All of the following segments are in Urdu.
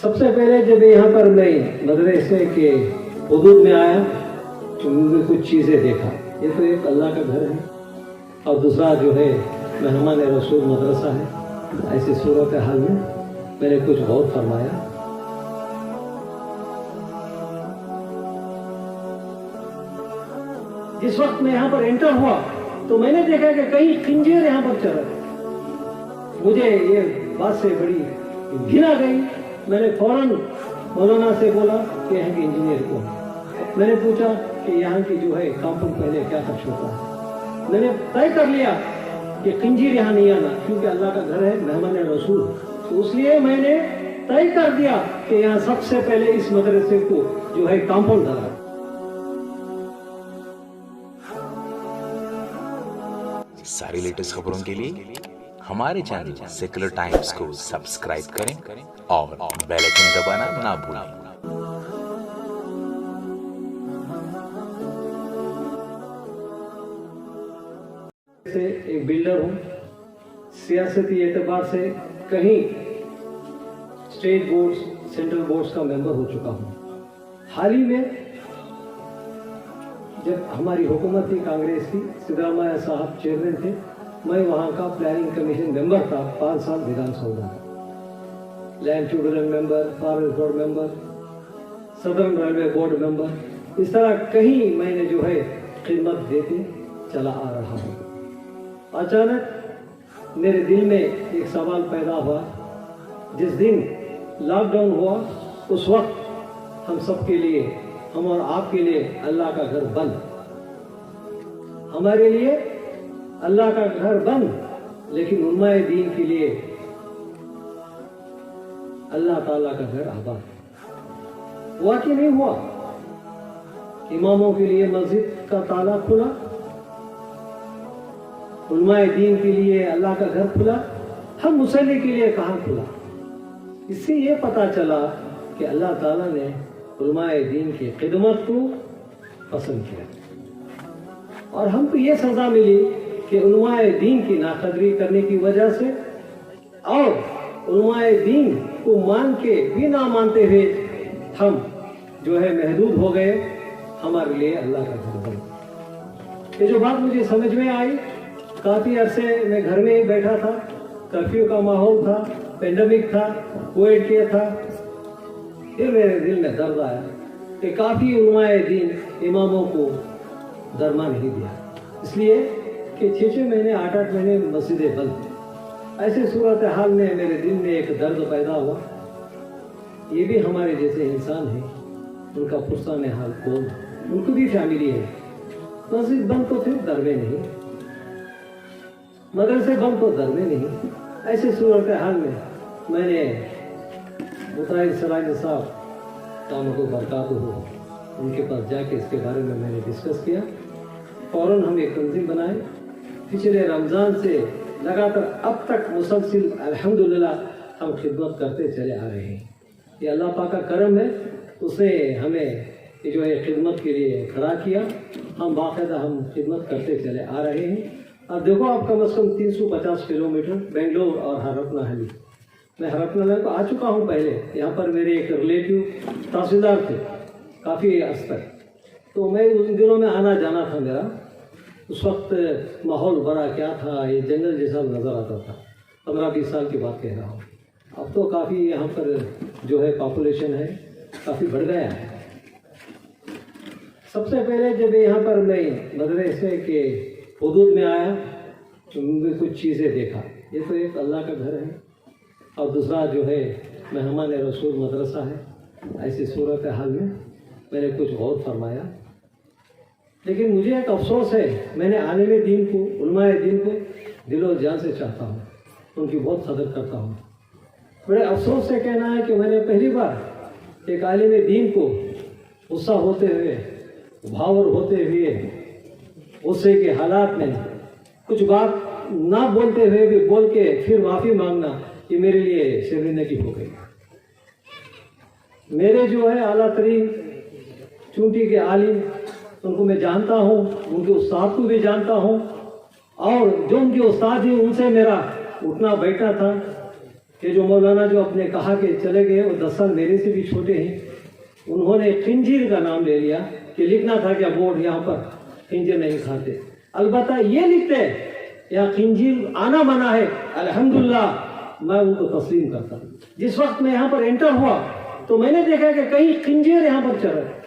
سب سے پہلے جب یہاں پر میں مدرسے کے حدود میں آیا تو میں کچھ چیزیں دیکھا. یہ تو ایک اللہ کا گھر ہے اور دوسرا جو ہے مہمان رسول مدرسہ ہے. ایسی صورت حال میں نے کچھ غور فرمایا. جس وقت میں یہاں پر انٹر ہوا تو میں نے دیکھا کہ کئی خنجر یہاں پر چل رہے. مجھے یہ بات سے بڑی گھن آ گئی. میں نے فوراً مولانا سے بولا کہ یہاں کے انجینئر کو. میں نے پوچھا کہ یہاں کی جو ہے کامپاؤنڈ پہلے کیا خرچ ہوتا ہے. میں نے طے کر لیا کہ خنجر یہاں نہیں آنا کیونکہ اللہ کا گھر ہے مہمان رسول. تو اس لیے میں نے طے کر دیا کہ یہاں سب سے پہلے اس مدرسے کو جو ہے کامپاؤنڈ ڈالا. ساری لیٹسٹ خبروں کے لیے ہمارے چینل سیکولر ٹائمز کو سبسکرائب کریں اور بیل آئیکن دبانا نہ بھولیں. ایک بلڈر ہوں. سیاسی اعتبار سے کہیں اسٹیٹ بورڈز سینٹرل بورڈز کا ممبر ہو چکا ہوں. حال ہی میں جب ہماری حکومت تھی کانگریس کی, سدھرامیا صاحب چیئرمین تھے, میں وہاں کا پلاننگ کمیشن ممبر تھا 5 سال Vidhan Sabha. Land tribunal member, forest board member, southern railway board member. اس طرح کہیں میں نے جو ہے خدمت دیتے چلا آ رہا ہوں. اچانک میرے دل میں ایک سوال پیدا ہوا. جس دن لاک ڈاؤن ہوا اس وقت ہم سب کے لیے, ہم اور آپ کے لیے اللہ کا گھر بند. ہمارے لیے اللہ کا گھر بند, لیکن علماء دین کے لیے اللہ تعالیٰ کا گھر آباد. ہوا کہ نہیں ہوا؟ اماموں کے لیے مسجد کا تالا کھلا, علماء دین کے لیے اللہ کا گھر کھلا, ہم مصلی کے لیے کہاں کھلا؟ اس سے یہ پتا چلا کہ اللہ تعالیٰ نے علماء دین کی خدمت کو پسند کیا اور ہم کو یہ سزا ملی کہ علماء دین کی ناقدری کرنے کی وجہ سے اور علماء دین کو مان کے بھی نہ مانتے ہوئے ہم جو ہے محدود ہو گئے. ہمارے لیے اللہ کا گھر بنا. یہ جو بات مجھے سمجھ میں آئی, کافی عرصے میں گھر میں ہی بیٹھا تھا, کرفیو کا ماحول تھا, پینڈیمک تھا, کووڈ کیا تھا. پھر میرے دل میں درد آیا کہ کافی علماء دین اماموں کو درما نہیں دیا, اس لیے کہ 6 مہینے 8 مہینے مسجدیں بند. ایسے صورتحال میں میرے دل میں ایک درد پیدا ہوا. یہ بھی ہمارے جیسے انسان ہیں, ان کا پرسان حال کون, ان کو بھی فیملی ہے. مسجد بند تو پھر در میں نہیں, مدرسے بند تو در میں نہیں. ایسے صورتحال میں نے متعین سلائن صاحب کام کو برکات ہو ان کے پاس جا کے اس کے بارے میں نے ڈسکس کیا. فوراً ہم ایک تنظیم بنائے. پچھلے رمضان سے لگاتار اب تک مسلسل الحمدللہ ہم خدمت کرتے چلے آ رہے ہیں. یہ اللہ پاک کا کرم ہے, اس نے ہمیں یہ جو ہے خدمت کے لیے کھڑا کیا. ہم باقاعدہ ہم خدمت کرتے چلے آ رہے ہیں. اب دیکھو آپ کم از کم 350 کلومیٹر بنگلور اور ہرپنا ہلی. میں ہرپنا ہلی کو آ چکا ہوں پہلے. یہاں پر میرے ایک ریلیٹیو تحصیلدار تھے کافی عرصہ تک, تو میں ان دنوں میں آنا جانا تھا میرا. اس وقت ماحول بڑا کیا تھا, یہ جنگل جیسا نظر آتا تھا. 15-20 سال کی بات کہہ رہا ہوں. اب تو کافی یہاں پر جو ہے پاپولیشن ہے کافی بڑھ گیا ہے. سب سے پہلے جب یہاں پر میں مدرسے کے حدود میں آیا تو میں کچھ چیزیں دیکھا. یہ تو ایک اللہ کا گھر ہے اور دوسرا جو ہے مہمان رسول مدرسہ ہے. ایسی صورت حال میں نے کچھ غور فرمایا. لیکن مجھے ایک افسوس ہے, میں نے عالم دین کو, علماء دین کو دل و جان سے چاہتا ہوں, ان کی بہت قدر کرتا ہوں. بڑے افسوس سے کہنا ہے کہ میں نے پہلی بار ایک عالم دین کو غصہ ہوتے ہوئے, بھاور ہوتے ہوئے, غصے کے حالات میں کچھ بات نہ بولتے ہوئے بھی بول کے پھر معافی مانگنا, یہ میرے لیے شرمندگی ہو گئی. میرے جو ہے اعلیٰ ترین چونٹی کے عالم, ان کو میں جانتا ہوں, ان کے استاد کو بھی جانتا ہوں, اور جو ان کے استاد ہیں ان سے میرا اٹھنا بیٹھنا تھا. کہ جو مولانا جو اپنے کہا کہ چلے گئے وہ 10 سال میرے سے بھی چھوٹے ہیں، انہوں نے خنزیر کا نام لے لیا کہ لکھنا تھا کہ بورڈ یہاں پر خنزیر نہیں کھاتے، البتہ یہ لکھتے یہاں خنزیر آنا منع ہے، الحمدللہ میں ان کو تسلیم کرتا ہوں۔ جس وقت میں یہاں پر انٹر ہوا تو میں نے دیکھا کہ کہیں خنزیر یہاں پر چل رہے،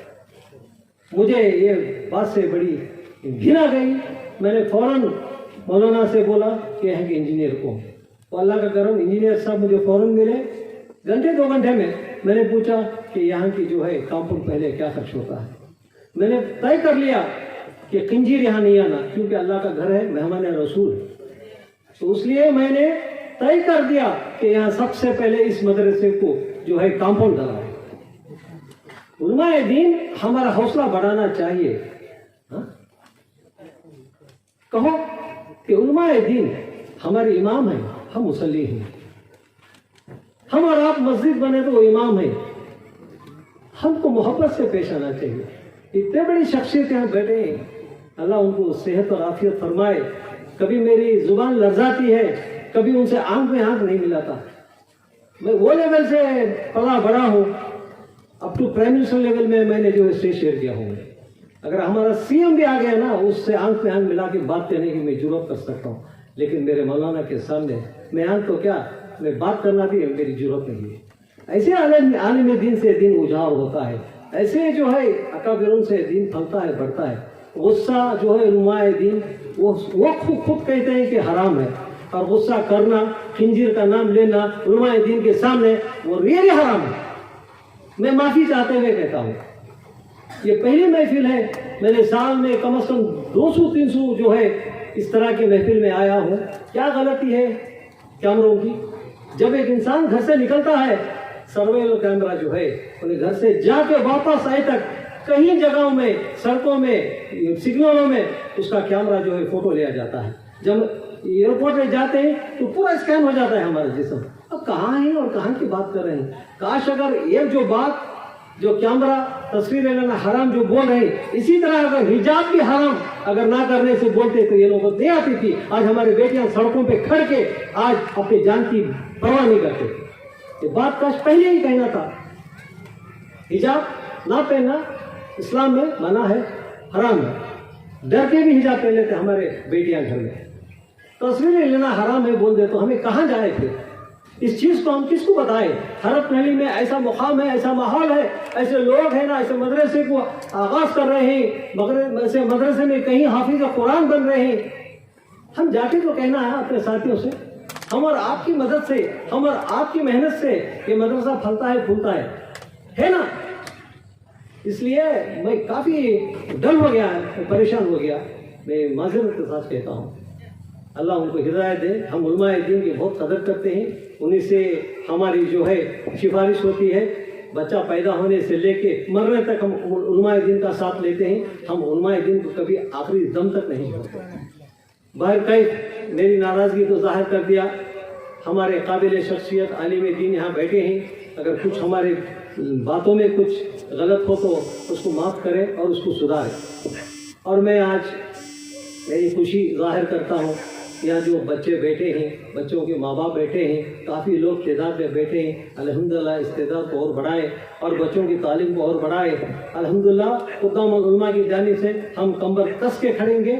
مجھے یہ بات سے بڑی گھن آ گئی۔ میں نے فوراً مولانا سے بولا کہ یہاں کے انجینئر کو، تو اللہ کا کرم انجینئر صاحب مجھے فوراً ملے، گھنٹے 2 گھنٹے میں نے پوچھا کہ یہاں کی جو ہے کمپاؤنڈ پہلے کیا خرچ ہوتا ہے۔ میں نے طے کر لیا کہ خنزیر یہاں نہیں آنا، کیونکہ اللہ کا گھر ہے، مہمان رسول ہے، تو اس لیے میں نے طے کر دیا کہ یہاں سب سے پہلے اس مدرسے کو جو ہے کمپاؤنڈ ڈالا ہے۔ علماء دین ہمارا حوصلہ بڑھانا چاہیے، کہو کہ علماء دین ہمارے امام ہیں، ہم مصلی ہیں، ہم اور آپ مسجد بنے تو وہ امام ہیں، ہم کو محبت سے پیش آنا چاہیے۔ اتنے بڑی شخصیت یہاں بیٹھے ہیں، اللہ ان کو صحت اور عافیت فرمائے۔ کبھی میری زبان لرزاتی ہے، کبھی ان سے آنکھ میں آنکھ نہیں ملاتا۔ میں وہ لیول سے پلا بڑا ہوں، اب تو پرائم منسٹر لیول میں نے جو اسٹیج شیئر کیا ہوں، اگر ہمارا سی ایم بھی آ گیا نا، اس سے آنکھ میں آنکھ ملا کے بات کرنے کی میں جرات کر سکتا ہوں، لیکن میرے مولانا کے سامنے میں آنکھ تو کیا، میں بات کرنا بھی میری ضرورت نہیں ہے۔ ایسے عالم دین سے دین اجھار ہوتا ہے، ایسے جو ہے اکابرون سے دین پھلتا ہے، بڑھتا ہے۔ غصہ جو ہے علماء دین وہ خود کہتے ہیں کہ حرام ہے، اور غصہ کرنا، خنزیر کا نام لینا علماء دین کے سامنے وہ ریئلی حرام ہے۔ میں معافی چاہتے ہوئے کہتا ہوں، یہ پہلی محفل ہے، میں نے سال میں کم از کم 200-300 جو ہے اس طرح کی محفل میں آیا ہوں۔ کیا غلطی ہے کیمروں کی؟ جب ایک انسان گھر سے نکلتا ہے، سرویل کیمرہ جو ہے انہیں گھر سے جا کے واپس آئے تک کئی جگہوں میں، سڑکوں میں، سگنلوں میں اس کا کیمرہ جو ہے فوٹو لیا جاتا ہے۔ جب ایئرپورٹ میں جاتے ہیں تو پورا اسکین ہو جاتا ہے ہمارا جسم۔ اب کہاں ہیں اور کہاں کی بات کر رہے ہیں؟ کاش اگر ایک جو بات جو کیمرہ تصویر لینا حرام جو بول رہے ہیں، اسی طرح اگر حجاب بھی حرام اگر نہ کرنے سے بولتے تو یہ نوبت نہیں آتی تھی۔ آج ہماری بیٹیاں سڑکوں پہ کھڑ کے آج اپنی جان کی پرواہ نہیں کرتے۔ یہ بات کاش پہلے ہی کہنا تھا۔ حجاب نہ پہننا اسلام میں منع ہے، حرام ہے۔ ڈر کے بھی حجاب پہن لیتے ہمارے بیٹیاں گھر میں۔ تصویریں لینا حرام ہے بول دے تو ہمیں کہاں جائے پھر؟ اس چیز کو ہم کس کو بتائیں؟ حرف نحلی میں ایسا مقام ہے، ایسا ماحول ہے، ایسے لوگ ہیں نا، ایسے مدرسے کو آغاز کر رہے ہیں، ایسے مدرسے میں کہیں حافظ قرآن بن رہے ہیں۔ ہم جا کے تو کہنا ہے اپنے ساتھیوں سے، ہم اور آپ کی مدد سے، ہم اور آپ کی محنت سے یہ مدرسہ پھلتا ہے پھولتا ہے نا۔ اس لیے میں کافی ڈل ہو گیا، پریشان ہو گیا، میں معذرت کے ساتھ کہتا ہوں، اللہ ان کو ہدایت دے۔ ہم علماء دین کی بہت قدر کرتے ہیں، انہیں سے ہماری جو ہے سفارش ہوتی ہے، بچہ پیدا ہونے سے لے کے مرنے تک ہم علماء دین کا ساتھ لیتے ہیں۔ ہم علماء دین کو کبھی آخری دم تک نہیں چھوڑتے۔ باہر کیف میری ناراضگی تو ظاہر کر دیا، ہمارے قابل شخصیت عالم دین یہاں بیٹھے ہیں، اگر کچھ ہمارے باتوں میں کچھ غلط ہو تو اس کو معاف کرے اور اس کو سدھارے۔ اور میں آج میری خوشی ظاہر کرتا ہوں، یہاں جو بچے بیٹھے ہیں، بچوں کے ماں باپ بیٹھے ہیں، کافی لوگ تعداد میں بیٹھے ہیں، الحمدللہ اس تعداد کو اور بڑھائے اور بچوں کی تعلیم کو اور بڑھائے۔ الحمدللہ قدام العلماء کی جانب سے ہم کمر کس کے کھڑیں گے،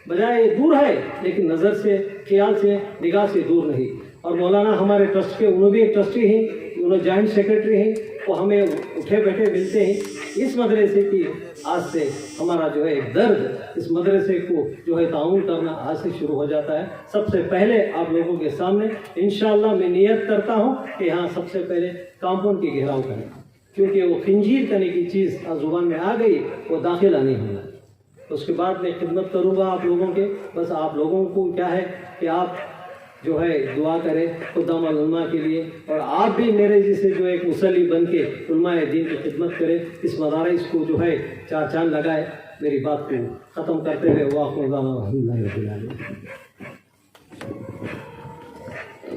بجائے دور ہے لیکن نظر سے، خیال سے، نگاہ سے دور نہیں۔ اور مولانا ہمارے ٹرسٹ کے، انہوں بھی ایک ٹرسٹی ہیں، انہوں جوائنٹ سیکرٹری ہیں، وہ ہمیں اٹھے بیٹھے ملتے ہیں۔ اس مدرسے کی آج سے ہمارا جو ہے درد، اس مدرسے کو جو ہے تعاون کرنا آج سے شروع ہو جاتا ہے۔ سب سے پہلے آپ لوگوں کے سامنے انشاءاللہ میں نیت کرتا ہوں کہ یہاں سب سے پہلے کمپاؤنڈ کی گھیراؤ کریں، کیونکہ وہ خنزیر کرنے کی چیز زبان میں آ گئی، وہ داخلہ نہیں ہونا۔ اس کے بعد میں خدمت کروں گا آپ لوگوں کے، بس آپ لوگوں کو کیا ہے کہ آپ جو ہے دعا کریں قدام العلماء کے لیے، اور آپ بھی میرے جیسے جو ایک مصلی بن کے علماء دین کی خدمت کریں، اس مدارس کو جو ہے 4 چاند لگائے۔ میری بات کو ختم کرتے ہوئے واقع الحمدللہ رب العالمین۔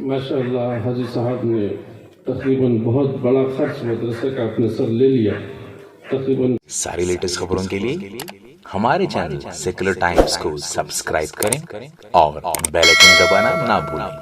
ماشاء اللہ حاجی صاحب نے تقریباً بہت بڑا خرچ مدرسے کا اپنے سر لے لیا، تقریباً ساری لیٹسٹ خبروں کے لیے ہمارے چینل سیکولر ٹائمز کو سبسکرائب کریں اور بیل آئکن دبانا نہ بھولیں۔